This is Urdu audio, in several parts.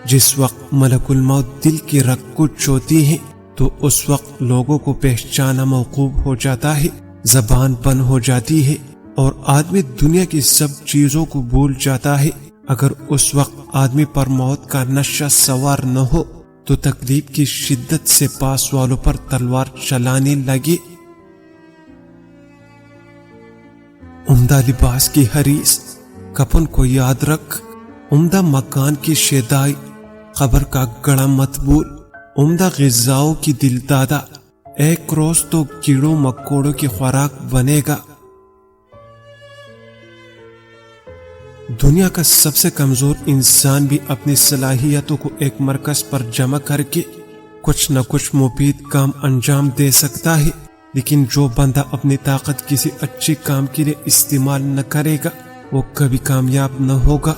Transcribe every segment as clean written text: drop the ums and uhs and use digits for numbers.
جس وقت ملک الموت دل کی رگ کو چھوتی ہے تو اس وقت لوگوں کو پہچانا موقوف ہو جاتا ہے، زبان بند ہو جاتی ہے اور آدمی دنیا کی سب چیزوں کو بھول جاتا ہے۔ اگر اس وقت آدمی پر موت کا نشہ سوار نہ ہو تو تکلیف کی شدت سے پاس والوں پر تلوار چلانے لگے۔ عمدہ لباس کی حریص، کفن کو یاد رکھ، عمدہ مکان کی شیدائی، قبر کا گڑا مت بھول، عمدہ غذاؤں کی دل دادا، ایک روز تو کیڑوں مکوڑوں کی خوراک بنے گا۔ دنیا کا سب سے کمزور انسان بھی اپنی صلاحیتوں کو ایک مرکز پر جمع کر کے کچھ نہ کچھ مفید کام انجام دے سکتا ہے، لیکن جو بندہ اپنی طاقت کسی اچھے کام کے لیے استعمال نہ کرے گا وہ کبھی کامیاب نہ ہوگا۔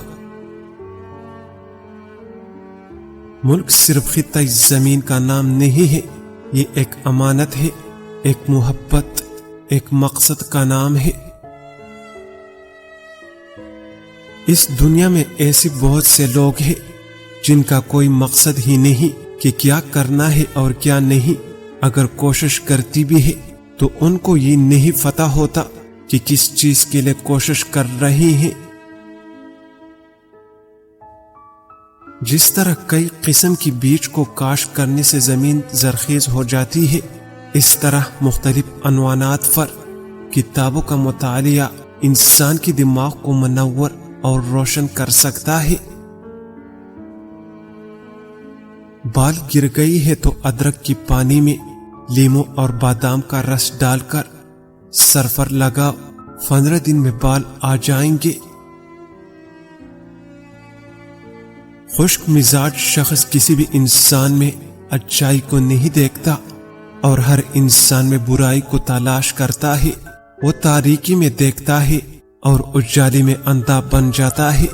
ملک صرف خطہ زمین کا نام نہیں ہے، یہ ایک امانت ہے، ایک محبت، ایک مقصد کا نام ہے۔ اس دنیا میں ایسے بہت سے لوگ ہیں جن کا کوئی مقصد ہی نہیں کہ کیا کرنا ہے اور کیا نہیں۔ اگر کوشش کرتی بھی ہے تو ان کو یہ نہیں پتہ ہوتا کہ کس چیز کے لیے کوشش کر رہی ہیں۔ جس طرح کئی قسم کی بیج کو کاشت کرنے سے زمین زرخیز ہو جاتی ہے، اس طرح مختلف عنوانات پر کتابوں کا مطالعہ انسان کی دماغ کو منور اور روشن کر سکتا ہے۔ بال گر گئی ہے تو ادرک کی پانی میں لیموں اور بادام کا رس ڈال کر سر پر لگاؤ، 15 دن میں بال آ جائیں گے۔ خشک مزاج شخص کسی بھی انسان میں اچھائی کو نہیں دیکھتا اور ہر انسان میں برائی کو تلاش کرتا ہے۔ وہ تاریکی میں دیکھتا ہے اور اجالے میں اندھا بن جاتا ہے۔